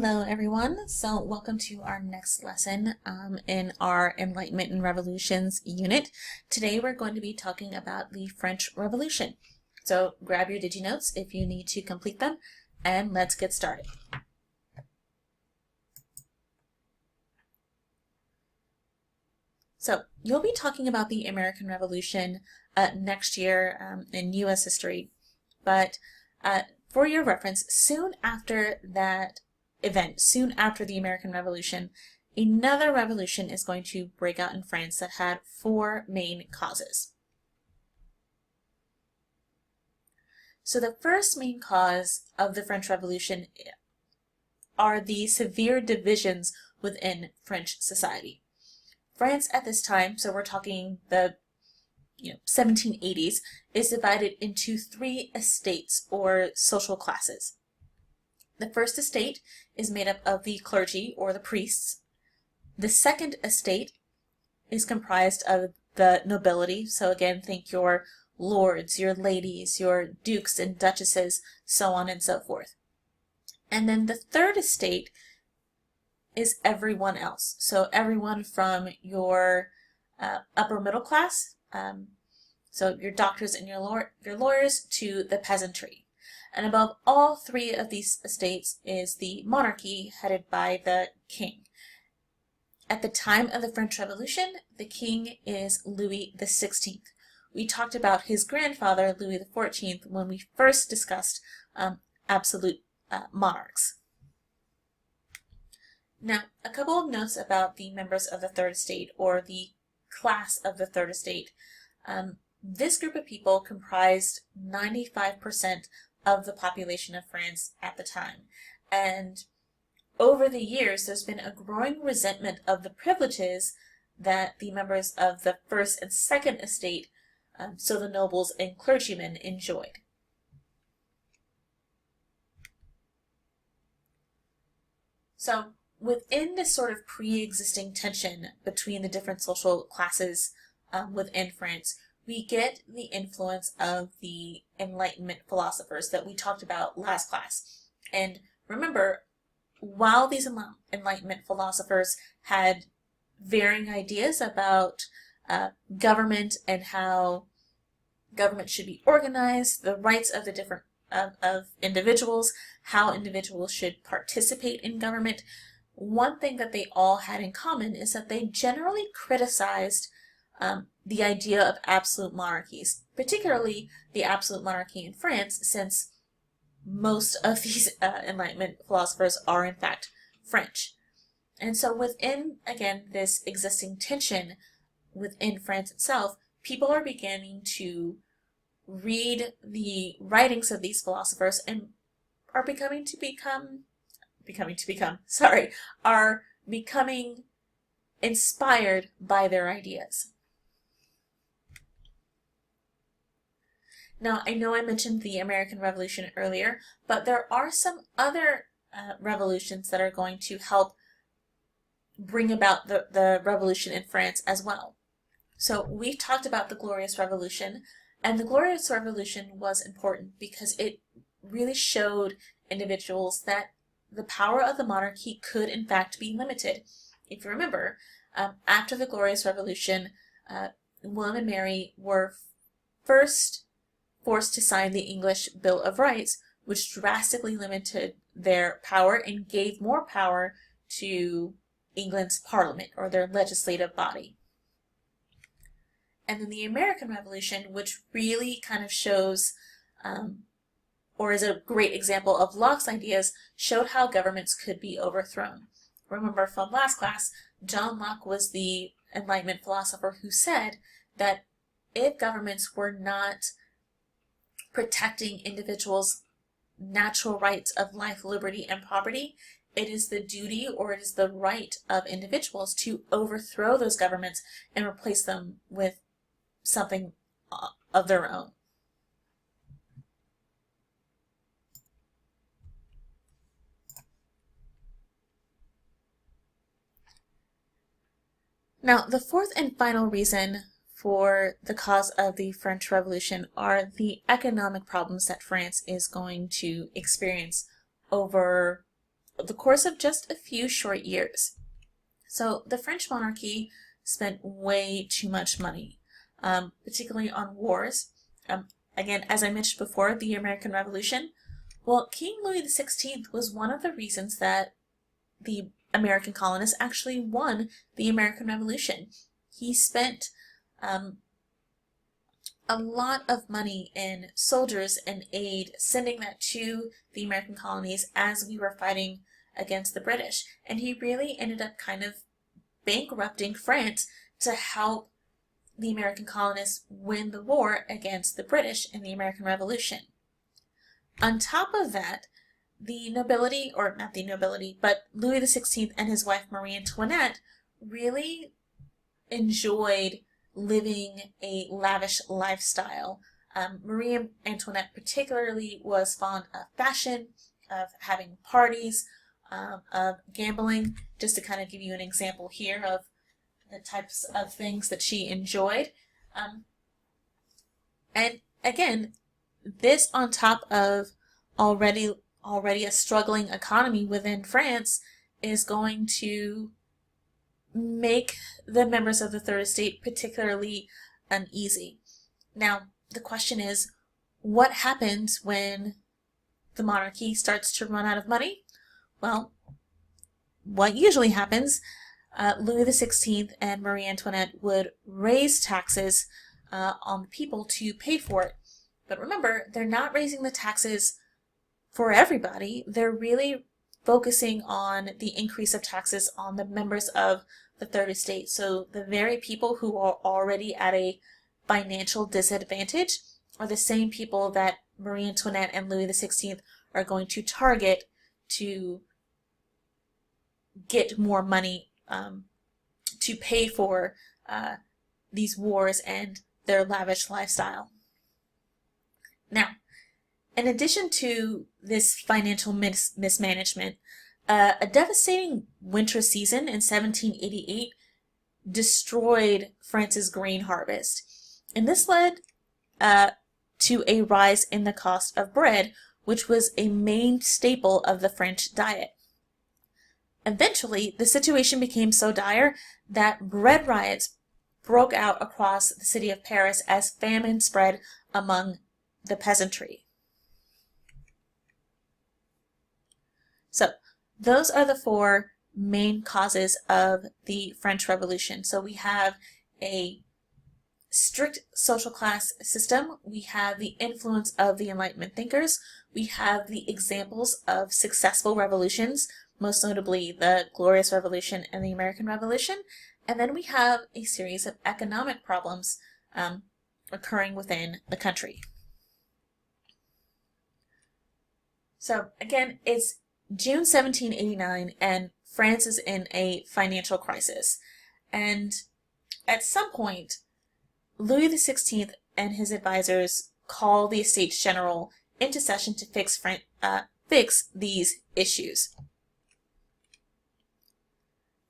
Hello everyone, so welcome to our next lesson in our Enlightenment and Revolutions unit. Today we're going to be talking about the French Revolution. So grab your DigiNotes if you need to complete them, and let's get started. So you'll be talking about the American Revolution next year in U.S. history, but for your reference, soon after that event, soon after the American Revolution, another revolution is going to break out in France that had four main causes. So the first main cause of the French Revolution are the severe divisions within French society. France at this time, so we're talking the 1780s, is divided into three estates or social classes. The first estate is made up of the clergy or the priests. The second estate is comprised of the nobility, so again think your lords, your ladies, your dukes and duchesses, so on and so forth. And then the third estate is everyone else, so everyone from your upper middle class, so your doctors and your lawyers, to the peasantry. And above all three of these estates is the monarchy headed by the king. At the time of the French Revolution, the king is Louis XVI. We talked about his grandfather, Louis XIV, when we first discussed absolute monarchs. Now, a couple of notes about the members of the Third Estate, or the class of the Third Estate. This group of people comprised 95% of the population of France at the time. And over the years, there's been a growing resentment of the privileges that the members of the First and Second Estate, so the nobles and clergymen, enjoyed. So within this sort of pre-existing tension between the different social classes within France, we get the influence of the Enlightenment philosophers that we talked about last class. And remember, while these Enlightenment philosophers had varying ideas about government and how government should be organized, the rights of the different of individuals, how individuals should participate in government, one thing that they all had in common is that they generally criticized the idea of absolute monarchies, particularly the absolute monarchy in France, since most of these Enlightenment philosophers are in fact French. And so within, again, this existing tension within France itself, people are beginning to read the writings of these philosophers and are becoming inspired by their ideas. Now, I know I mentioned the American Revolution earlier, but there are some other revolutions that are going to help bring about the revolution in France as well. So we've talked about the Glorious Revolution, and the Glorious Revolution was important because it really showed individuals that the power of the monarchy could in fact be limited. If you remember, after the Glorious Revolution, William and Mary were first forced to sign the English Bill of Rights, which drastically limited their power and gave more power to England's Parliament, or their legislative body. And then the American Revolution, which really kind of shows, or is a great example of Locke's ideas, showed how governments could be overthrown. Remember from last class, John Locke was the Enlightenment philosopher who said that if governments were not protecting individuals' natural rights of life, liberty, and property, it is the duty, or it is the right of individuals to overthrow those governments and replace them with something of their own. Now, the fourth and final reason for the cause of the French Revolution are the economic problems that France is going to experience over the course of just a few short years. So the French monarchy spent way too much money, particularly on wars. Again, as I mentioned before, the American Revolution. Well, King Louis XVI was one of the reasons that the American colonists actually won the American Revolution. He spent a lot of money in soldiers and aid, sending that to the American colonies as we were fighting against the British. And he really ended up kind of bankrupting France to help the American colonists win the war against the British in the American Revolution. On top of that, the nobility, or not the nobility, but Louis XVI and his wife Marie Antoinette really enjoyed living a lavish lifestyle. Marie Antoinette particularly was fond of fashion, of having parties, of gambling, just to kind of give you an example here of the types of things that she enjoyed. And again, this on top of already a struggling economy within France is going to make the members of the Third Estate particularly uneasy. Now, the question is, what happens when the monarchy starts to run out of money? Well, what usually happens, Louis XVI and Marie Antoinette would raise taxes on the people to pay for it. But remember, they're not raising the taxes for everybody. They're really focusing on the increase of taxes on the members of the Third Estate. So the very people who are already at a financial disadvantage are the same people that Marie Antoinette and Louis XVI are going to target to get more money to pay for these wars and their lavish lifestyle. Now, in addition to this financial mismanagement, a devastating winter season in 1788 destroyed France's grain harvest. And this led to a rise in the cost of bread, which was a main staple of the French diet. Eventually, the situation became so dire that bread riots broke out across the city of Paris as famine spread among the peasantry. So, those are the four main causes of the French Revolution. So we have a strict social class system, we have the influence of the Enlightenment thinkers, we have the examples of successful revolutions, most notably the Glorious Revolution and the American Revolution, and then we have a series of economic problems occurring within the country. So again, it's June 1789, and France is in a financial crisis. And at some point, Louis XVI and his advisors call the Estates General into session to fix these issues.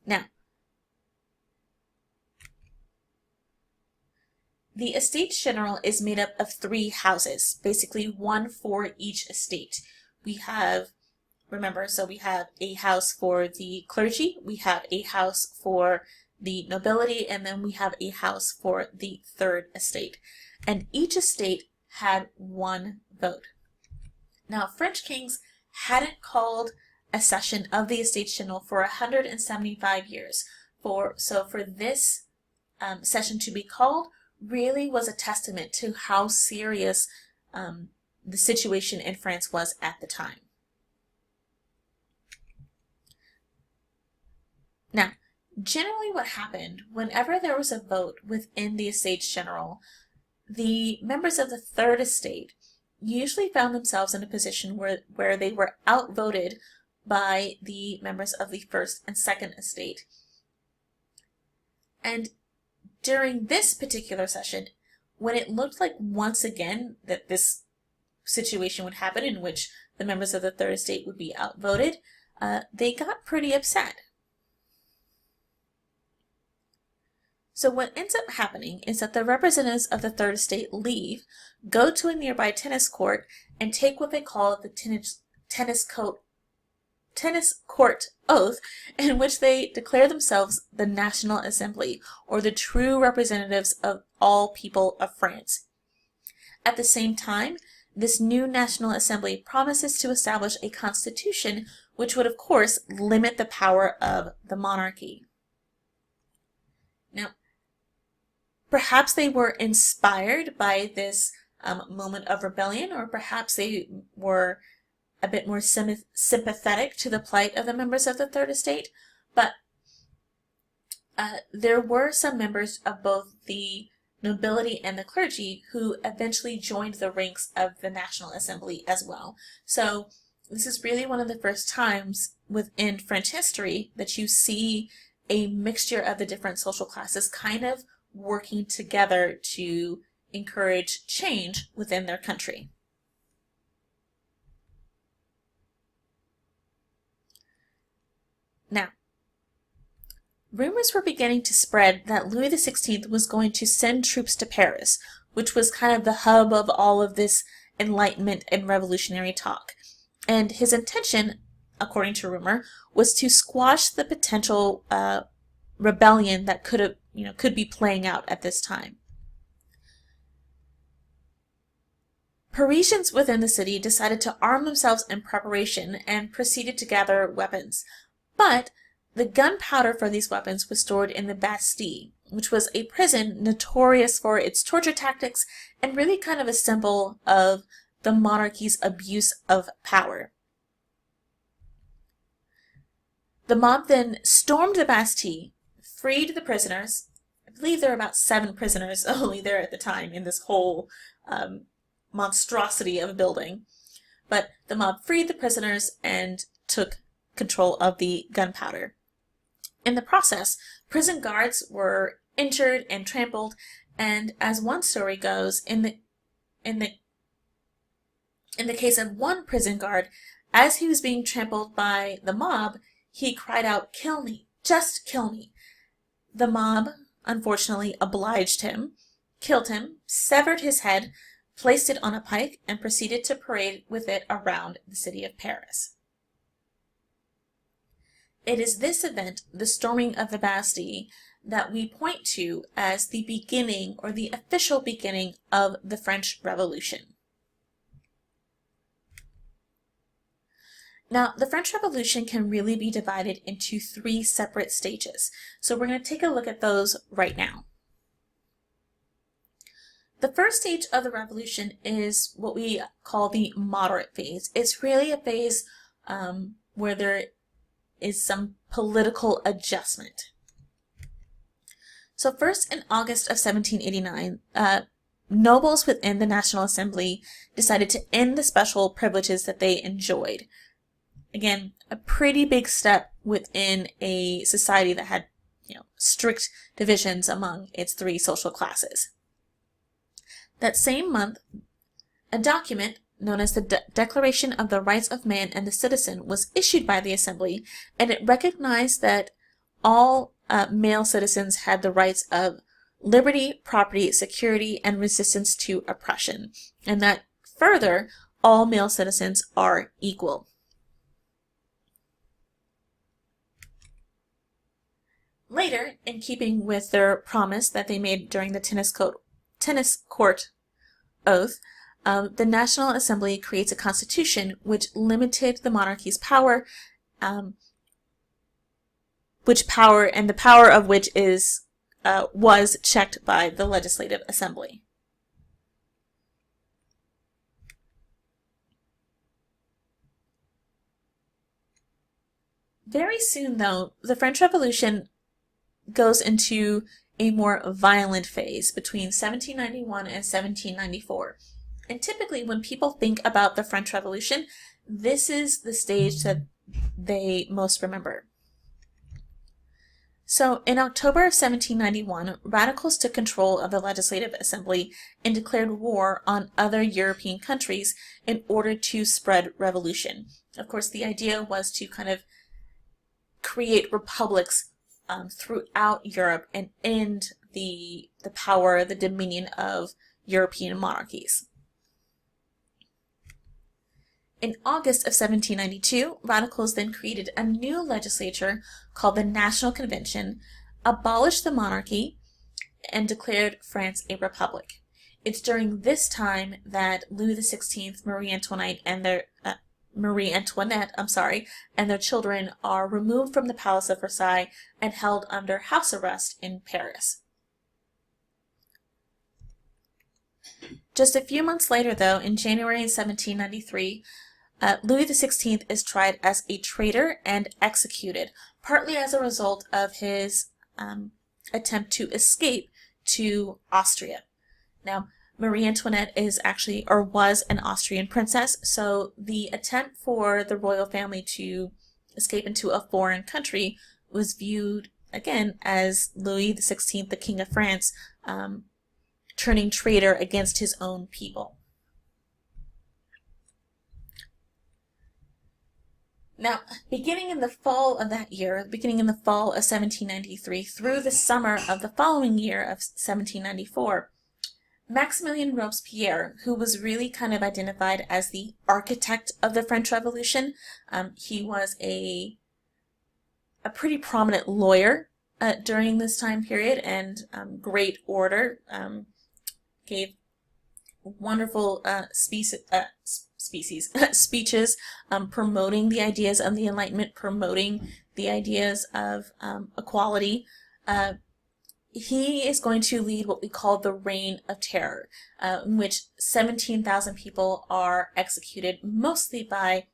Now, the Estates General is made up of 3 houses, basically one for each estate. We have we have a house for the clergy, we have a house for the nobility, and then we have a house for the Third Estate. And each estate had 1 vote. Now, French kings hadn't called a session of the Estates General for 175 years. So for this session to be called really was a testament to how serious the situation in France was at the time. Now, generally what happened, whenever there was a vote within the Estates General, the members of the Third Estate usually found themselves in a position where they were outvoted by the members of the First and Second Estate. And during this particular session, when it looked like once again that this situation would happen in which the members of the Third Estate would be outvoted, they got pretty upset. So what ends up happening is that the representatives of the Third Estate leave, go to a nearby tennis court, and take what they call the tennis court tennis court oath in which they declare themselves the National Assembly, or the true representatives of all people of France. At the same time, this new National Assembly promises to establish a constitution which would, of course, limit the power of the monarchy. Now, perhaps they were inspired by this moment of rebellion, or perhaps they were a bit more sympathetic to the plight of the members of the Third Estate, but there were some members of both the nobility and the clergy who eventually joined the ranks of the National Assembly as well. So this is really one of the first times within French history that you see a mixture of the different social classes kind of working together to encourage change within their country. Now, rumors were beginning to spread that Louis XVI was going to send troops to Paris, which was kind of the hub of all of this Enlightenment and revolutionary talk. And his intention, according to rumor, was to squash the potential rebellion that could be playing out at this time. Parisians within the city decided to arm themselves in preparation and proceeded to gather weapons. But the gunpowder for these weapons was stored in the Bastille, which was a prison notorious for its torture tactics and really kind of a symbol of the monarchy's abuse of power. The mob then stormed the Bastille, freed the prisoners. I believe there were about 7 prisoners only there at the time in this whole monstrosity of a building. But the mob freed the prisoners and took control of the gunpowder. In the process, prison guards were injured and trampled, and as one story goes, in the case of one prison guard, as he was being trampled by the mob, he cried out, "Kill me, just kill me." The mob, unfortunately, obliged him, killed him, severed his head, placed it on a pike, and proceeded to parade with it around the city of Paris. It is this event, the storming of the Bastille, that we point to as the beginning, or the official beginning, of the French Revolution. Now, the French Revolution can really be divided into 3 separate stages, so we're going to take a look at those right now. The first stage of the revolution is what we call the moderate phase. It's really a phase where there is some political adjustment. So first, in August of 1789, nobles within the National Assembly decided to end the special privileges that they enjoyed. Again, a pretty big step within a society that had, strict divisions among its 3 social classes. That same month, a document known as the Declaration of the Rights of Man and the Citizen was issued by the Assembly, and it recognized that all male citizens had the rights of liberty, property, security, and resistance to oppression, and that further, all male citizens are equal. Later, in keeping with their promise that they made during the tennis court oath, the National Assembly creates a constitution which limited the monarchy's power, the power of which was checked by the Legislative Assembly. Very soon, though, the French Revolution goes into a more violent phase between 1791 and 1794. And typically when people think about the French Revolution, this is the stage that they most remember. So in October of 1791, radicals took control of the Legislative Assembly and declared war on other European countries in order to spread revolution. Of course, the idea was to kind of create republics throughout Europe and end the power, the dominion of European monarchies. In August of 1792, radicals then created a new legislature called the National Convention, abolished the monarchy, and declared France a republic. It's during this time that Louis XVI, Marie Antoinette, and their children are removed from the Palace of Versailles and held under house arrest in Paris. Just a few months later, though, in January 1793, Louis XVI is tried as a traitor and executed, partly as a result of his attempt to escape to Austria. Now, Marie Antoinette is actually, or was, an Austrian princess, so the attempt for the royal family to escape into a foreign country was viewed, again, as Louis XVI, the King of France, turning traitor against his own people. Now, beginning in the fall of that year, beginning in the fall of 1793 through the summer of the following year of 1794, Maximilien Robespierre, who was really kind of identified as the architect of the French Revolution, he was a pretty prominent lawyer during this time period and great orator, gave wonderful speeches promoting the ideas of the Enlightenment, promoting the ideas of equality. He is going to lead what we call the Reign of Terror, in which 17,000 people are executed, mostly by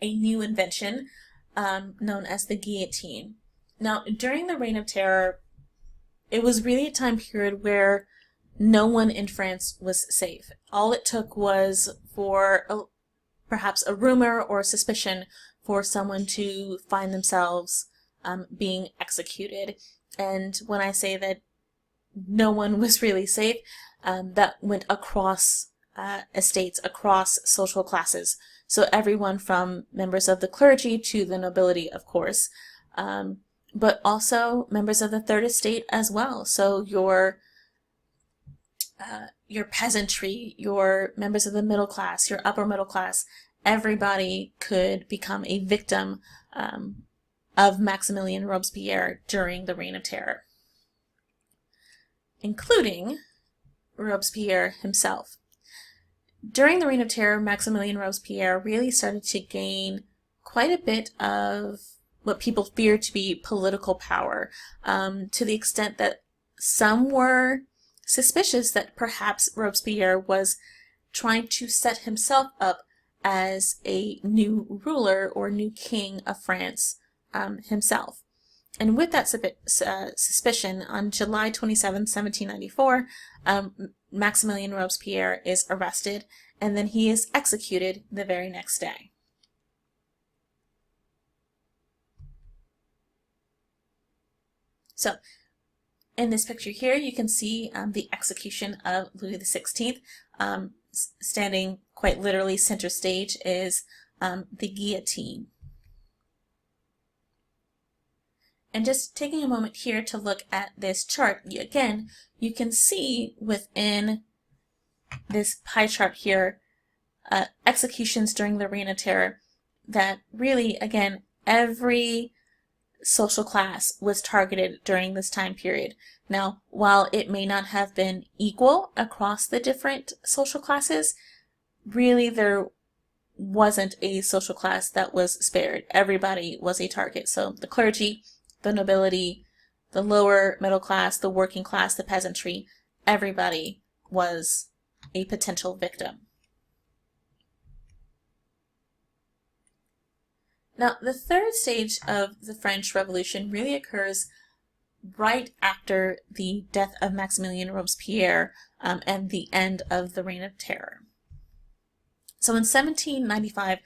a new invention known as the guillotine. Now, during the Reign of Terror, it was really a time period where no one in France was safe. All it took was for perhaps a rumor or a suspicion for someone to find themselves being executed. And when I say that no one was really safe, that went across estates, across social classes. So everyone from members of the clergy to the nobility, of course, but also members of the third estate as well. So your peasantry, your members of the middle class, your upper middle class, everybody could become a victim of Maximilien Robespierre during the Reign of Terror, including Robespierre himself. During the Reign of Terror, Maximilien Robespierre really started to gain quite a bit of what people feared to be political power, to the extent that some were suspicious that perhaps Robespierre was trying to set himself up as a new ruler or new king of France himself. And with that suspicion, on July 27, 1794, Maximilien Robespierre is arrested, and then he is executed the very next day. So, in this picture here, you can see the execution of Louis XVI. Standing quite literally center stage is the guillotine. And just taking a moment here to look at this chart, again, you can see within this pie chart here, executions during the Reign of Terror, that really, again, every social class was targeted during this time period. Now, while it may not have been equal across the different social classes, really there wasn't a social class that was spared. Everybody was a target. So the clergy, the nobility, the lower middle class, the working class, the peasantry, everybody was a potential victim. Now, the third stage of the French Revolution really occurs right after the death of Maximilien Robespierre and the end of the Reign of Terror. So in 1795,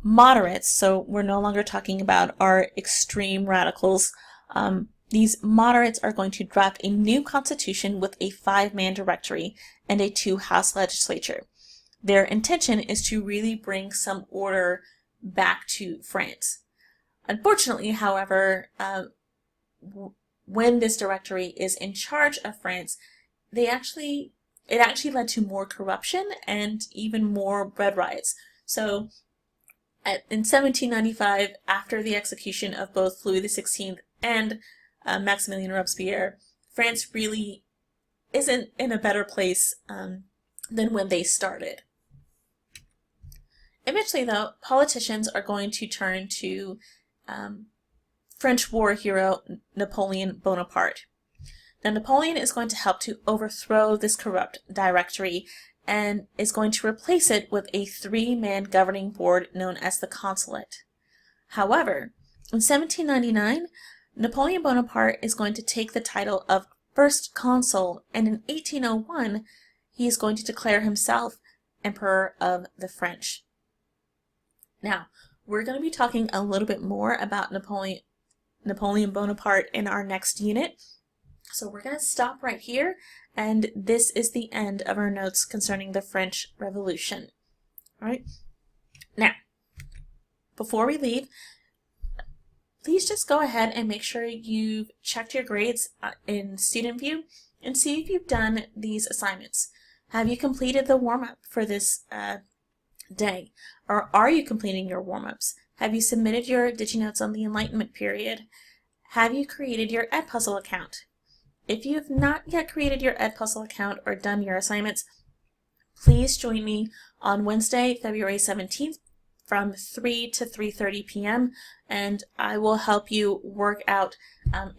moderates, so we're no longer talking about our extreme radicals, these moderates are going to draft a new constitution with a 5-man directory and a 2-house legislature. Their intention is to really bring some order back to France. Unfortunately, however, when this directory is in charge of France, it actually led to more corruption and even more bread riots. So in 1795, after the execution of both Louis XVI and Maximilien Robespierre, France really isn't in a better place than when they started. Eventually, though, politicians are going to turn to French war hero Napoleon Bonaparte. Now, Napoleon is going to help to overthrow this corrupt directory and is going to replace it with a three-man governing board known as the Consulate. However, in 1799, Napoleon Bonaparte is going to take the title of First Consul, and in 1801, he is going to declare himself Emperor of the French. Now, we're going to be talking a little bit more about Napoleon Bonaparte in our next unit. So we're going to stop right here, and this is the end of our notes concerning the French Revolution. All right? Now, before we leave, please just go ahead and make sure you've checked your grades in Student View and see if you've done these assignments. Have you completed the warm-up for this day? Or are you completing your warm-ups? Have you submitted your DigiNotes on the Enlightenment period? Have you created your Edpuzzle account? If you have not yet created your Edpuzzle account or done your assignments, please join me on Wednesday, February 17th from 3 to 3:30 p.m. and I will help you work out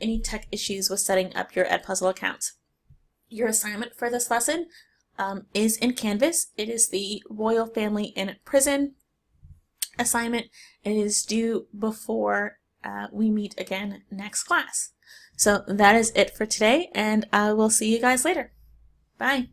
any tech issues with setting up your Edpuzzle accounts. Your assignment for this lesson is in Canvas. It is the Royal Family in Prison assignment. It is due before we meet again next class. So that is it for today, and I will see you guys later. Bye.